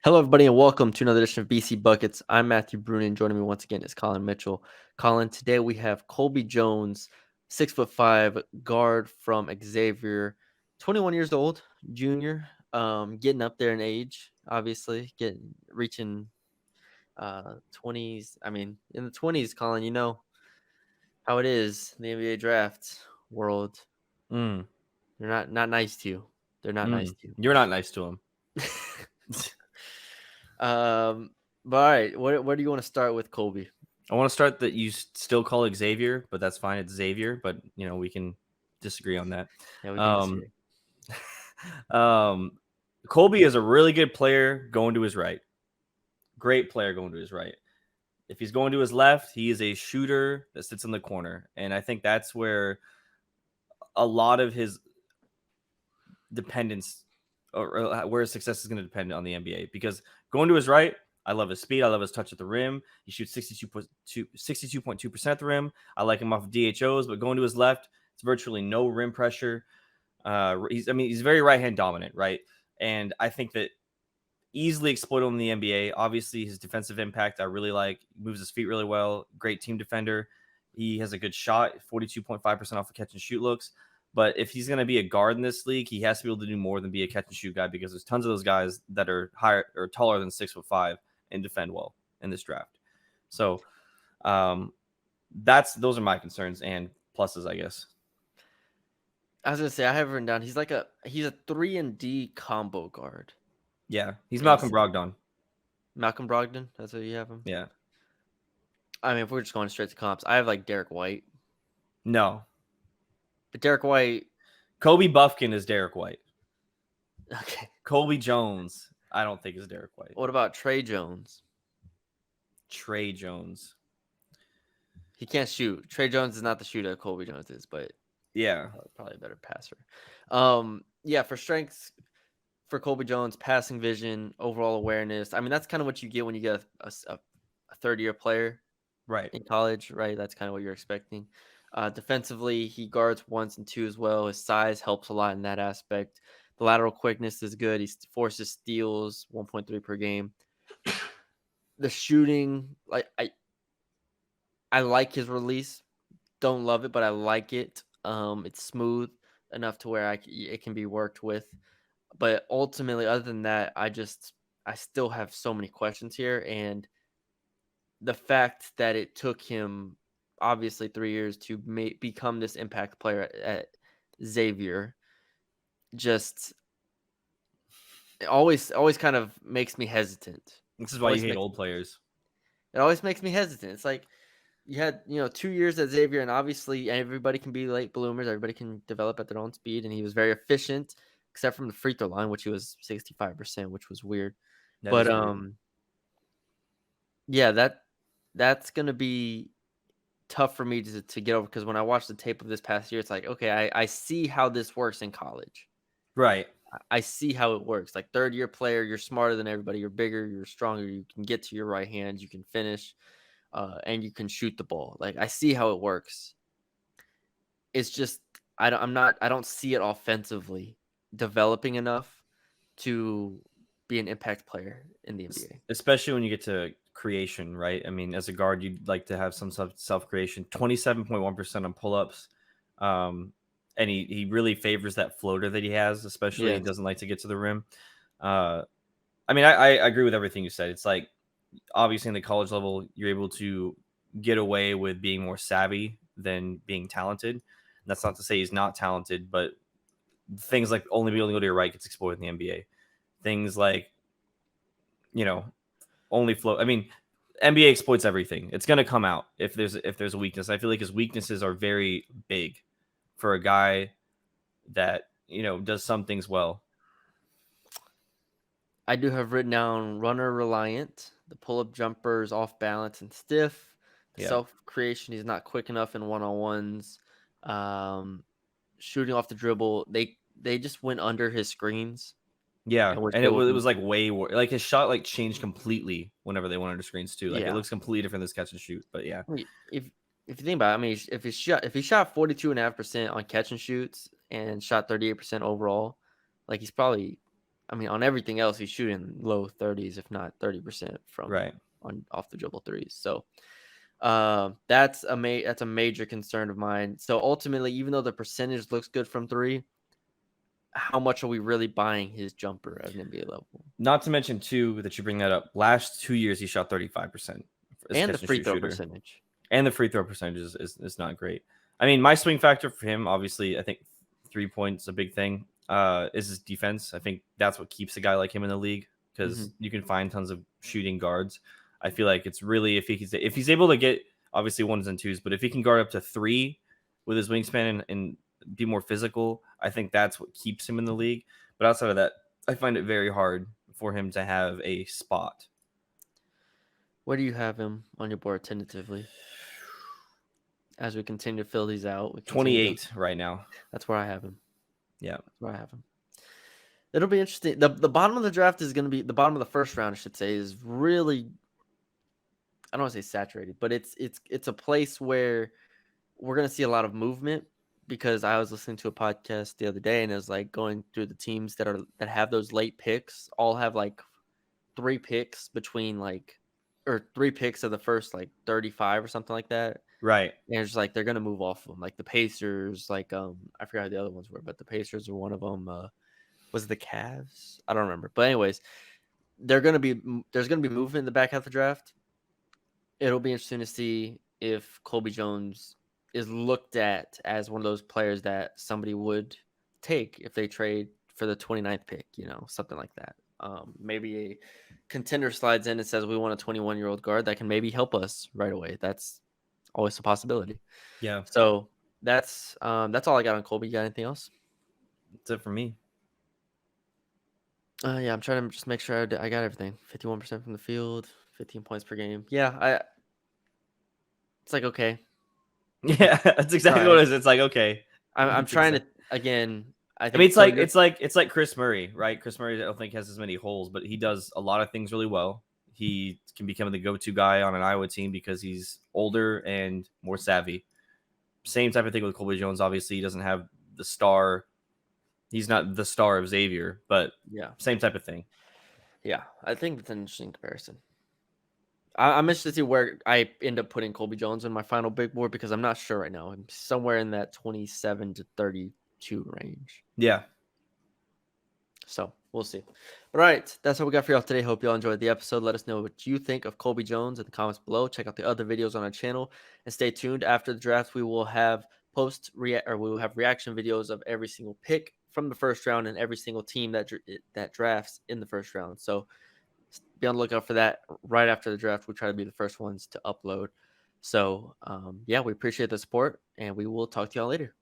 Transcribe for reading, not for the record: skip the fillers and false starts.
Hello, everybody, and welcome to another edition of BC Buckets. I'm Matthew Bruin, and joining me once again is Colin Mitchell. Colin, today we have Colby Jones, 6'5" guard from Xavier, 21 years old, junior, getting up there in age, obviously, reaching 20s. I mean, in the 20s, Colin, you know how it is in the NBA draft world. Mm, They're not nice to you. They're not nice to You're not nice to him. you. But all right, where do you want to start with Colby? I want to start that you still call it Xavier, but that's fine. It's Xavier, but we can disagree on that. Yeah, we can Um, disagree. um, Colby is a really good player going to his right. Great player going to his right. If he's going to his left, he is a shooter that sits in the corner, and I think that's where a lot of his dependence or where his success is going to depend on the NBA. Because going to his right, I love his speed. I love his touch at the rim. He shoots 62.2% at the rim. I like him off of DHOs, but going to his left, it's virtually no rim pressure. He's very right hand dominant, right? And I think that easily exploitable in the NBA. Obviously, his defensive impact I really like. Moves his feet really well. Great team defender. He has a good shot, 42.5% off of catch and shoot looks. But if he's going to be a guard in this league, he has to be able to do more than be a catch and shoot guy because there's tons of those guys that are higher or taller than 6'5" and defend well in this draft. So those are my concerns and pluses, I guess. I was gonna say I have written down he's a 3-and-D combo guard. Yeah, he's Malcolm Yes. Brogdon. Malcolm Brogdon, that's what you have him. Yeah. I mean, if we're just going straight to comps, I have like Derek White. No. But Derek White, Kobe Buffkin is Derek White. okay. Colby Jones, I don't think is Derek White. What about Trey Jones? Trey Jones. He can't shoot. Trey Jones is not the shooter Colby Jones is, but Yeah. probably a better passer. Yeah, for strengths for Colby Jones, passing vision, overall awareness. I mean, that's kind of what you get when you get a third-year player Right. in college, right? That's kind of what you're expecting. Defensively, he guards 1s and 2s as well. His size helps a lot in that aspect. The lateral quickness is good. He forces steals, 1.3 per game. The shooting, I like his release. Don't love it, but I like it. It's smooth enough to where it can be worked with. But ultimately, other than that, I still have so many questions here, and the fact that it took him obviously 3 years to become this impact player at Xavier just it always kind of makes me hesitant. This is why you Always hate makes old players. It always makes me hesitant. It's like you had, 2 years at Xavier, and obviously everybody can be late bloomers, everybody can develop at their own speed, and he was very efficient except from the free throw line, which he was 65%, which was weird. That But is weird. yeah, that's going to be tough for me to get over because when I watched the tape of this past year, it's like, okay, I see how this works in college. Right. I see how it works. Like third-year player, you're smarter than everybody. You're bigger. You're stronger. You can get to your right hand. You can finish, and you can shoot the ball. Like I see how it works. It's just I don't see it offensively developing enough to be an impact player in the NBA. Especially when you get to creation, right? I mean, as a guard, you'd like to have some self creation. 27.1% on pull ups. And he really favors that floater that he has, especially he Yes. doesn't like to get to the rim. I agree with everything you said. It's like obviously in the college level, you're able to get away with being more savvy than being talented. And that's not to say he's not talented, but things like only being able to go to your right gets exploited in the NBA. Things like, only float. I mean, NBA exploits everything. It's going to come out if there's a weakness. I feel like his weaknesses are very big for a guy that, does some things well. I do have written down runner reliant. The pull-up jumper is off balance and stiff. The Yeah. self-creation, he's not quick enough in one-on-ones. Shooting off the dribble, they just went under his screens. Yeah, And were and it able was, it to, was like way worse. Like his shot like changed completely whenever they went under screens too. Like it yeah. looks completely different this catch and shoot. But yeah, I mean, if you think about it, I mean, if he shot 42.5% on catch and shoots and shot 38% overall, like he's probably I mean, on everything else, he's shooting low 30s, if not 30% from Right. on off the dribble threes. So that's a major concern of mine. So ultimately, even though the percentage looks good from three, how much are we really buying his jumper at an NBA level? Not to mention too that you bring that up. Last 2 years he shot 35% as a And the catch and free shoot throw shooter, percentage. and the free throw percentage is not great. I mean, my swing factor for him, obviously, I think 3 points a big thing. Is his defense. I think that's what keeps a guy like him in the league Hmm. because you can find tons of shooting guards. I feel like it's really if he's able to get obviously ones and twos, but if he can guard up to three with his wingspan and be more physical, I think that's what keeps him in the league. But outside of that, I find it very hard for him to have a spot. Where do you have him on your board tentatively? As we continue to fill these out, we continue to. 28 right now. That's where I have him. Yeah. That's where I have him. It'll be interesting. The bottom of the draft is going to be the bottom of the first round, I should say, is really, I don't want to say saturated, but it's a place where we're going to see a lot of movement because I was listening to a podcast the other day and it was like going through the teams that have those late picks all have like three picks between like or three picks of the first like 35 or something like that. Right. And it's just like they're gonna move off of them, like the Pacers. Like I forgot who the other ones were, but the Pacers were one of them. Was it the Cavs? I don't remember. But anyways, there's gonna be movement in the back half of the draft. It'll be interesting to see if Colby Jones is looked at as one of those players that somebody would take if they trade for the 29th pick, something like that. Maybe a contender slides in and says we want a 21-year-old guard that can maybe help us right away. That's always a possibility. Yeah. So that's all I got on Colby. You got anything else? That's it for me. Yeah, I'm trying to just make sure I got everything. 51% from the field, 15 points per game. Yeah, it's like okay. Yeah, that's It's all exactly what right. it is. It's like okay. I'm It's trying exact- to again. I I mean, think for your it's like Chris Murray, right? Chris Murray, I don't think has as many holes, but he does a lot of things really well. He can become the go-to guy on an Iowa team because he's older and more savvy. Same type of thing with Colby Jones. Obviously, he doesn't have the star. He's not the star of Xavier, but yeah, same type of thing. yeah. I think that's an interesting comparison. I'm interested to see where I end up putting Colby Jones in my final big board because I'm not sure right now. I'm somewhere in that 27 to 32 range. Yeah. So we'll see. All right, that's what we got for y'all today. Hope y'all enjoyed the episode. Let us know what you think of Colby Jones in the comments below. Check out the other videos on our channel and stay tuned. After the draft, we will have we will have reaction videos of every single pick from the first round and every single team that drafts in the first round. So be on the lookout for that. Right after the draft, we try to be the first ones to upload. So yeah, we appreciate the support and we will talk to y'all later.